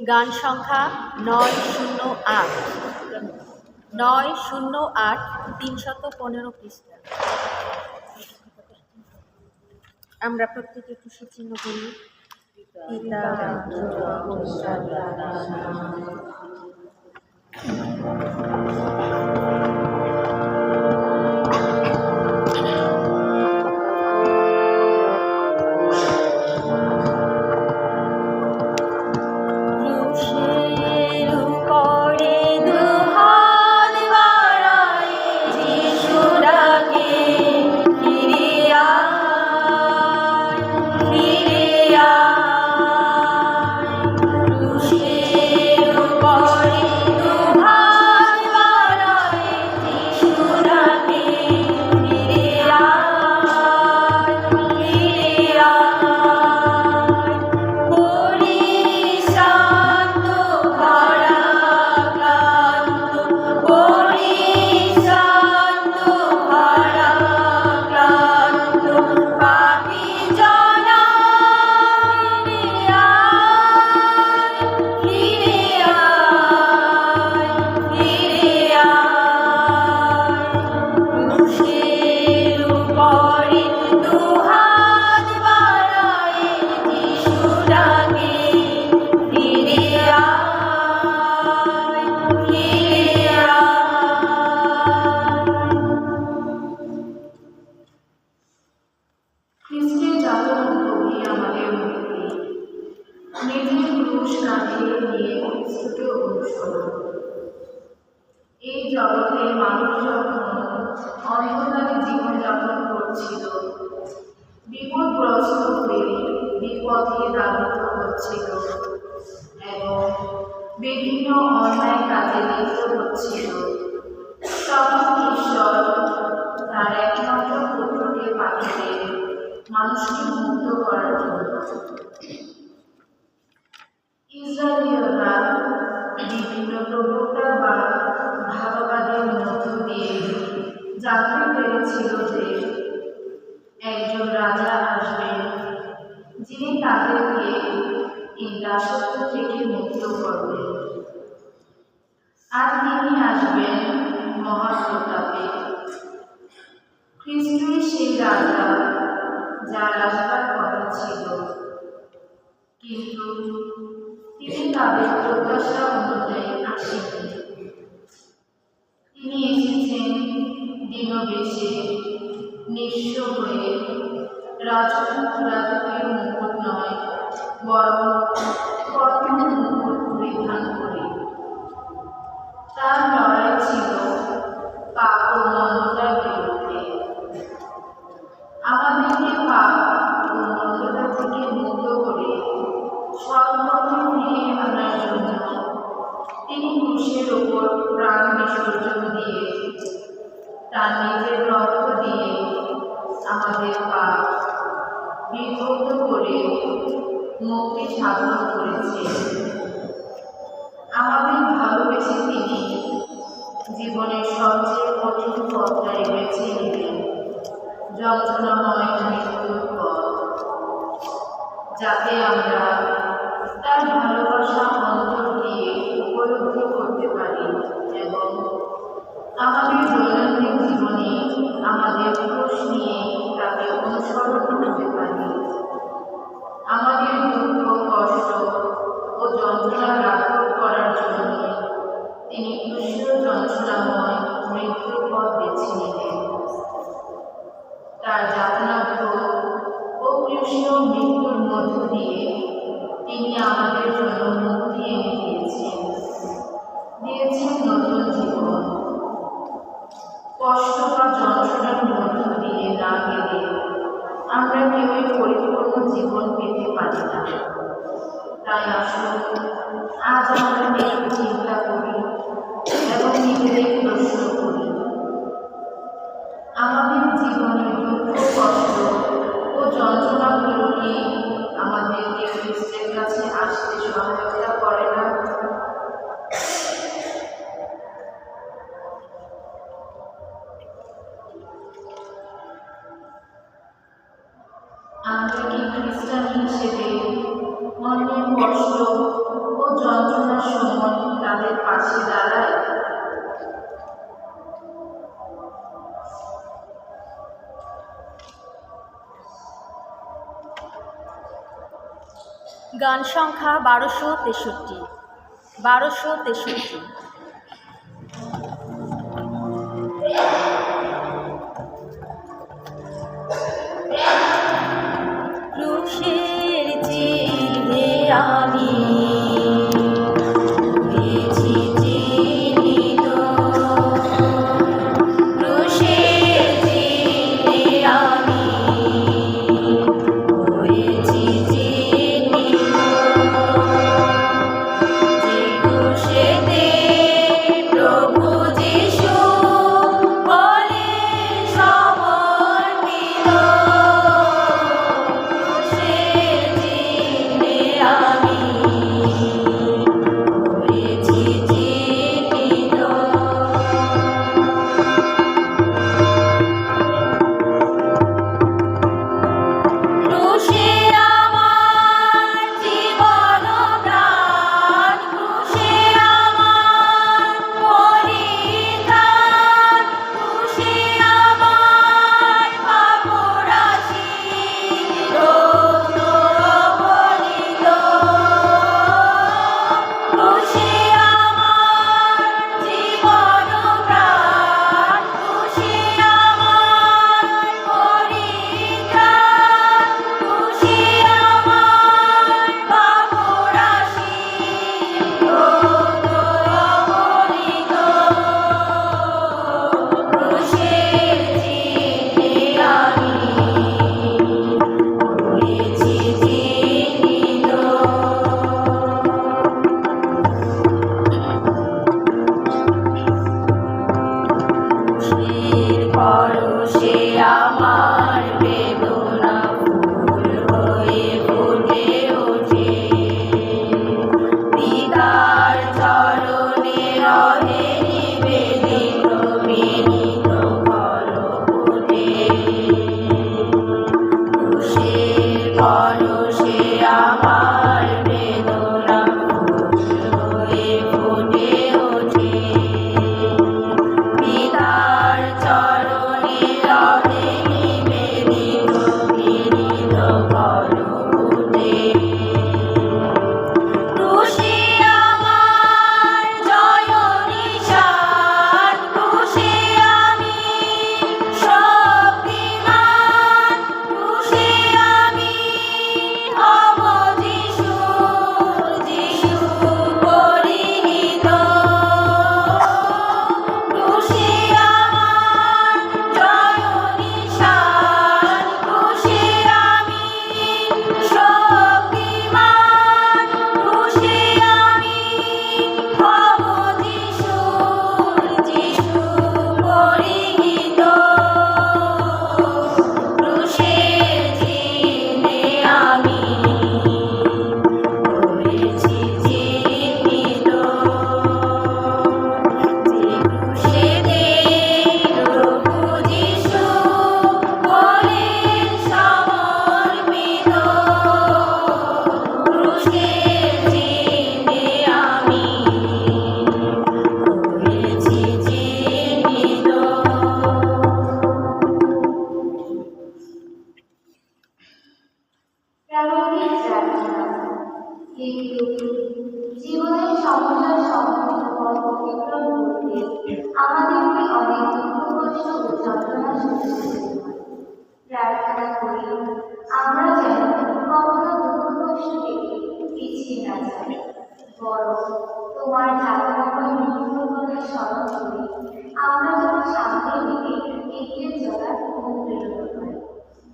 গান সংখ্যা 908 315 পৃষ্ঠা। আমরা প্রত্যেকে একটু সুচিহ্ন করি। পিতা এই জগতে মানুষ যখন অন্ধকারে জীবনযাপন করছিল, বিপদগ্রস্ত হয়ে বিপথে ধাবিত হচ্ছিল এবং বিভিন্ন অন্যায় কাজে লিপ্ত হচ্ছিল, তখন ঈশ্বর তার একমাত্র পুত্রকে পাঠিয়ে মানুষকে মুক্ত করার জন্য। ইসরায়েলীয়রা বিভিন্ন প্রবক্তা বা ভাববাদের মধ্য দিয়ে জানতে পেরেছিল যে একজন রাজা আসবেন, যিনি তাদেরকে এই দাসত্ব থেকে মুক্ত করবেন, আর তিনি আসবেন মহাপ্রতাপে। খ্রিস্টই সেই রাজা যার আসবার কথা ছিল, কিন্তু তিনি তাদের প্রত্যাশা অনুযায়ী আসেননি। তিনি এসেছেন দীনবেশে, নিঃস্ব হয়ে, রাজকীয় মুকুট নয়, বরং কর্ম মুকুট পরিধান করে। তার লড়াই ছিল পাপ ও মন্দতার বিরুদ্ধে। আমাদেরকে পাপ ও মন্দতা থেকে মুক্ত করে সৎপথে ফিরিয়ে আনার জন্য তিনি ক্রুশের ওপর প্রাণ বিসর্জন দিয়ে তার নিজের রক্ত দিয়ে আমাদের পাপ বিভক্ত করে মুক্তি সাধন করেছে। আমাদের ভালোবেসে তিনি জীবনের সবচেয়ে কঠিন পথটাই বেছে নিলেন, যন্ত্রণাময় মৃত্যুর পথ, যাতে আমরা তার ভালোবাসা অন্তর দিয়ে উপলব্ধি করতে পারি এবং আমাদের দৈনন্দিন জীবনে আমাদের দোষ নিয়ে তাকে অনুসরণ করতে পারি। আমাদের দুঃখ, কষ্ট ও যন্ত্রণা লাঘব করার জন্য তিনি ক্রুশীয় যন্ত্রণাময় মৃত্যুর পথ বেছে নিলেন। তার যাতনা ভোগ ও ক্রুশীয় মৃত্যুর মধ্য দিয়ে তিনি আমাদের জন্য মুক্তি এনে দিয়েছেন নতুন জীবন। কষ্ট বা যন্ত্রণার মধ্য দিয়ে না গেলে আমরা কেউই পরিপূর্ণ জীবন পেতে পারি না। তাই আসুন আজ আমরা একটু চিন্তা করি এবং নিজেদের প্রশ্ন গান সংখ্যা 1263। 1263। ক্রুশের চিহ্নে আমি হয়েছি চিহ্নিত, ক্রুশের চিহ্নে আমি হয়েছি চিহ্নিত, যে ক্রুশেতে প্রভু যিশু হলেন সমর্পিত, ক্রুশের চিহ্নে আমি হয়েছি চিহ্নিত। ক্রুশে আমার জীবন প্রাণ, ক্রুশে আমার পরিত্রাণ, ক্রুশে আমার পাপ রাশি রক্ত অবনীত, ক্রুশে আমার জীবন প্রাণ, ক্রুশে আমার পরিত্রাণ, ক্রুশে আমার পাপ রাশি রক্ত অবনীত, ক্রুশের চিহ্নে আমি হয়েছি চিহ্নিত। ক্রুশের পরশে আমার বেদনা ফুল হয়ে ফুটে ওঠে, পিতার চরণে রহে নিবেদিত বিনীত করপুটে, ক্রুশের পরশে আমার বেদনা ফুল হয়ে ফুটে ওঠে, পিতার চরণে রহে নিবেদিত বিনীত করপুটে, ক্রুশে আমার জয় নিশান, ক্রুশে আমি শক্তিমান, ক্রুশে আমি হব যিশু, যিশু পরিহিত, ক্রুশে আমার জয় নিশান, ক্রুশে আমি শক্তিমান, ক্রুশে আমি হব যিশু, যিশু পরিহিত, ক্রুশের চিহ্নে আমি হয়েছি চিহ্নিত, যে ক্রুশেতে প্রভু যিশু হলেন সমর্পিত, ক্রুশের চিহ্নে আমি হয়েছি চিহ্নিত। প্রারম্ভিক প্রার্থনা। হে প্রভু, জীবনের সমস্যার সমাধান পথ অতিক্রম করতে আমাদেরকে অনেক দুঃখ কষ্ট ও যন্ত্রণা সহ্য করতে হয়। প্রার্থনা করি আমরা যেন কখনো দুঃখ কষ্ট থেকে পিছিয়ে না যাই, বরং তোমার যাতনাময় মৃত্যুর কথা স্মরণ করি আমরা যেন সামনের দিকে এগিয়ে চলার অনুপ্রেরিত হয়।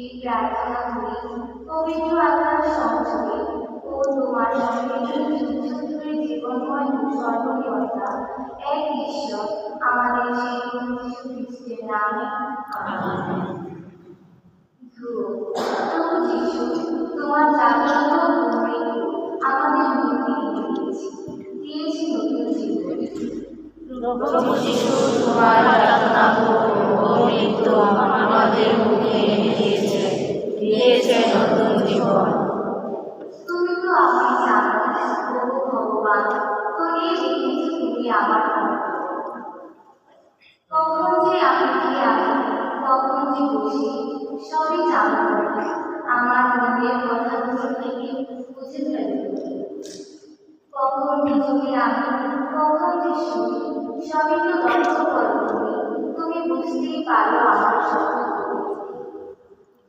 এই প্রার্থনা করি পবিত্র আত্মার সংযোগে ও তোমার সমৃদ্ধ যুগযুগ ধরে জীবনময় ও সর্বনিয়তা এক ঈশ্বর আমাদের সেই যীশু খ্রিস্টের নামে আমেন। প্রভু যীশু, তোমার জাগ্রত ও মৃত্যু আমাদের মুক্তি দিয়েছি নতুন জীবন। প্রভু যিশু তোমার যাতনা ও মৃত্যু আমাদের মুক্তি এনে দিয়েছে নতুন জীবন। তুমি তো আমায় জানো, প্রভু ভগবান, তো এই জিনিস তুমি আমার কখন যে খুশি সবই জানা করে আমার মনের কথাগুলো থেকে বুঝে ফেলি কখন যদি আমি কখন যে শুনি সবই তো লক্ষ্য করো তুমি বুঝতেই পারো আমার স্বপ্ন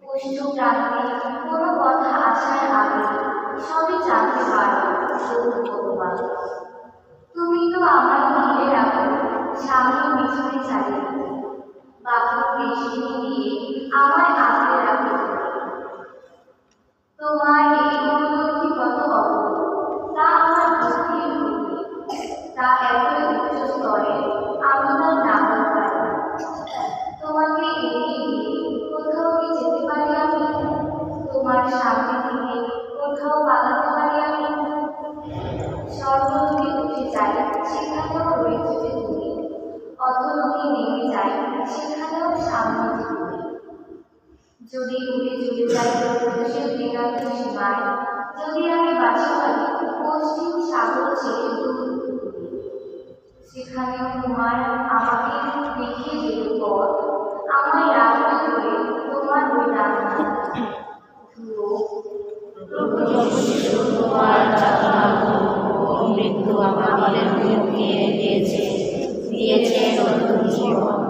পুষ্ট প্রান্তে কোনো কথা আসার আগে সবই জানতে পারো ভগবান তুমি তো আমার ঘিরে রাখো সামনে পিছনে চালিয়ে বাক্য বেশি দিয়ে আমায় আঁকড়ে রাখো তোমার এই অনুভূতি কত অপূর্ব তা আমার বুদ্ধির তা এতই উচ্চ স্তরে আমি তার নাম পাই তোমাকে এড়িয়ে দিয়ে কোথাও কি যেতে পারি আমি তোমার সামনে থেকে কোথাও পালাতে পারি আমি স্বর্গলোকে উঠে যাই সেখানেও রয়েছে যে তুমি অধলোকে নেমে যাই সেখানেও সামনে যে তুমি যদি উড়ে চলে যাই দেশের দিগান্ত সীমায় যদি আমি বাঁচি পারি পশ্চিম সাগর ছেড়ে দূর সেখানেও তোমার আমাকে দেখিয়ে দেবে পথ আমায় রাখবে ধরে তোমার ওই ডানা তোমার যাতনা ও মৃত্যু আমাদের মুখে দিয়েছে নতুন জীবন।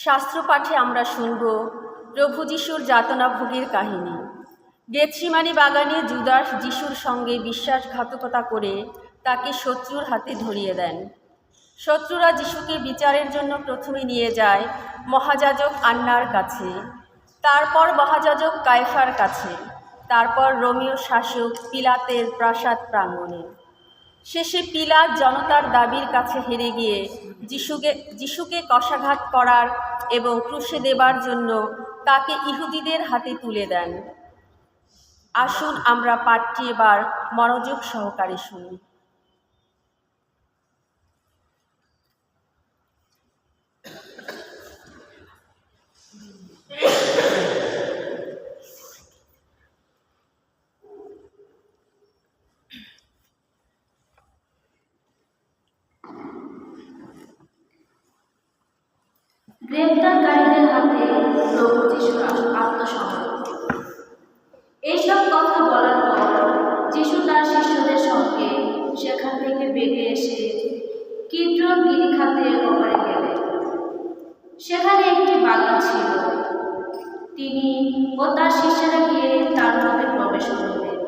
শাস্ত্রপাঠে আমরা শুনব প্রভু যিশুর যাতনাভোগের কাহিনী। গেতসিমানি বাগানে জুদাস যিশুর সঙ্গে বিশ্বাসঘাতকতা করে তাকে শত্রুর হাতে ধরিয়ে দেন। শত্রুরা যিশুকে বিচারের জন্য প্রথমে নিয়ে যায় মহাযাজক আন্নার কাছে, তারপর মহাযাজক কায়ফার কাছে, তারপর রোমীয় শাসক পিলাতের প্রাসাদ প্রাঙ্গণে। শেষে পিলাত জনতার দাবির কাছে হেরে গিয়ে যিশুকে কশাঘাত করার এবং ক্রুশে দেবার জন্য তাকে ইহুদিদের হাতে তুলে দেন। আসুন আমরা পাঠটি এবার মনোযোগ সহকারে শুনি। গ্রেপ্তারকারীদের হাতে প্রভু যিশুর আত্মসমর্পণ। এইসব কথা বলার পর যিশু তার শিষ্যদের সঙ্গে সেখান থেকে বেরিয়ে এসে কিদ্রন গিরিখাতে ওপারে গেলেন। সেখানে একটি বাগান ছিল। তিনি ও তার শিষ্যরা গিয়ে তার মধ্যে প্রবেশ করলেন।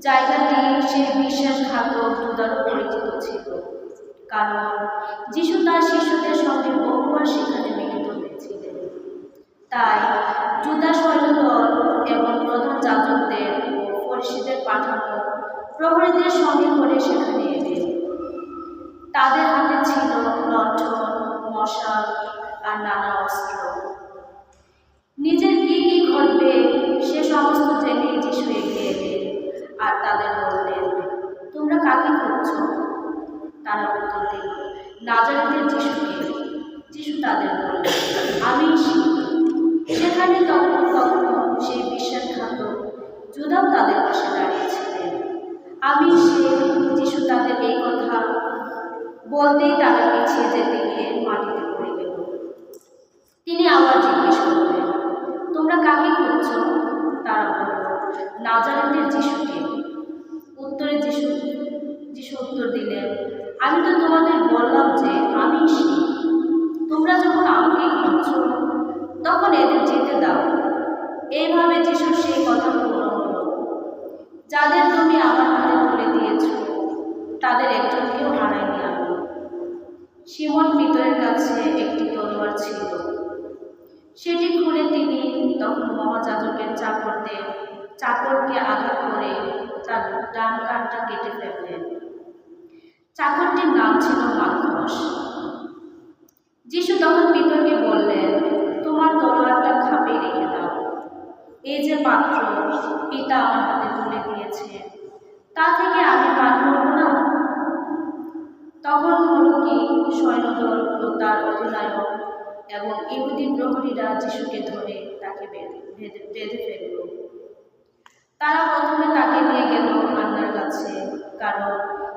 জায়গাটি সেই বিশ্বাসঘাতক জুদারও পরিচিত ছিল, কারণ যিশু তার শিষ্যদের সঙ্গে বহুবার সেখানে মিলিত হয়েছিলেন। তাই জুদা সৈন্যদল এবং প্রধান যাজকদের ও ফরিসীদের পাঠানো প্রহরীদের সঙ্গে করে সেখানে এলেন। তাদের হাতে ছিল লণ্ঠন, মশাল আর নানা অস্ত্র। নিজের কি কি ঘটবে সে সমস্ত জেনে যিশু এগিয়ে এলেন আর তাদের বললেন, তোমরা কাকে খুঁজছো? তারা উত্তর দিল, নাজারেতের যিশুকে। যিশু তাদের বললেন, আমি সেখানে তখন সেই বিশ্বাসঘাতক জুদাও তাদের পাশে দাঁড়িয়েছিলেন। আমি যিশু তাদের এই কথা বলতেই তারা পিছিয়ে যেতে গিয়ে মাটিতে পড়ে গেল। তিনি আবার জিজ্ঞেস করলেন, তোমরা কাকে খুঁজছো? তারা বলল, নাজারেতের যিশুকে। উত্তরে যিশু উত্তর দিলেন, আমি তো তোমাদের বললাম যে আমি সেই। তোমরা যখন আমাকে খুঁজছো তখন এদের যেতে দাও। এইভাবে যিশুর সেই কথা পূর্ণ হল। যাদের তুমি আমার হাতে তুলে দিয়েছ তাদের একজনকেও হারাইনি আমি। সিমন পিতরের কাছে একটি তলোয়ার ছিল। সেটি খুলে তিনি তখন মহাযাজকের চাকরকে আঘাত করে তার ডান কানটা কেটে ফেললেন। চাকরটির নাম ছিল মালখুস। যিশু তখন পিতরকে বললেন, তোমার তলোয়ারটা খাপে রেখে দাও। এই যে পাত্র পিতা আমার হাতে তুলে দিয়েছে, তা থেকে আমি পান করব না? তখন হলো কি, সৈন্যদল ও তার অধিনায়ক এবং ইহুদি প্রহরীরা যিশুকে ধরে তাকে বেঁধে ফেলল। তারা প্রথমে তাকে নিয়ে গেল আন্নার কাছে, কারণ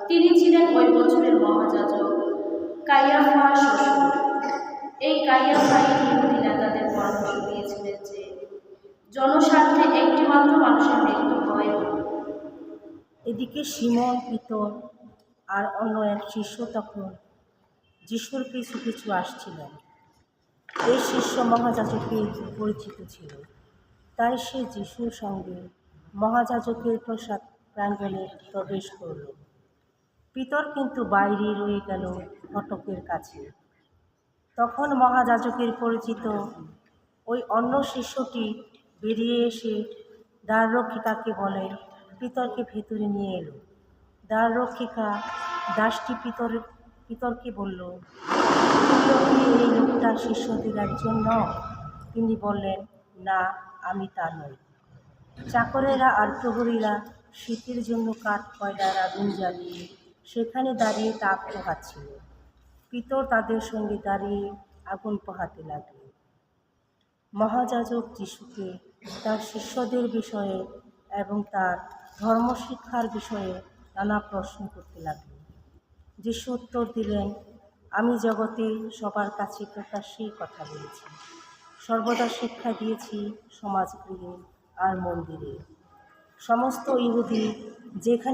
তিনি ছিলেন ওই বছরের মহাযাজক কাইয়াফার শ্বশুর। এই কাইয়াফাই ইহুদি নেতাদের পরামর্শ দিয়েছিলেন যে জনস্বার্থে একটিমাত্র মানুষের মৃত্যু হয়। এদিকে সিমন পিতর আর অন্য এক শিষ্য তখন যিশুর পিছু পিছু আসছিলেন। এই শিষ্য মহাযাজকের পরিচিত ছিল, তাই সে যিশুর সঙ্গে মহাযাজকের প্রসাদ প্রাঙ্গণে প্রবেশ করল। পিতর কিন্তু বাইরে রয়ে গেল ফটকের কাছে। তখন মহাযাজকের পরিচিত ওই অন্য শিষ্যটি বেরিয়ে এসে দ্বাররক্ষিকাকে বলে পিতরকে ভেতরে নিয়ে এলো। দ্বাররক্ষিকা দাসটি পিতরকে বলল, তুমিও কি এই লোকটার শিষ্যদের একজন নও? তিনি বললেন, না, আমি তা নই। চাকরেরা আর প্রহরীরা শীতের জন্য কাঠ কয়লার আগুন জ্বালিয়ে সেখানে দাঁড়িয়ে তাপ পোহাচ্ছিল। পিতর তাদের সঙ্গে দাঁড়িয়ে আগুন পোহাতে লাগলেন। মহাযাজক যিশুকে তার শিষ্যদের বিষয়ে এবং তার ধর্মশিক্ষার বিষয়ে নানা প্রশ্ন করতে লাগলেন। যিশু উত্তর দিলেন, আমি জগতে সবার কাছে প্রকাশ্যেই কথা বলেছি, সর্বদা শিক্ষা দিয়েছি সমাজগৃহে আর মন্দিরে। সমস্ত ইহুদি যেখানে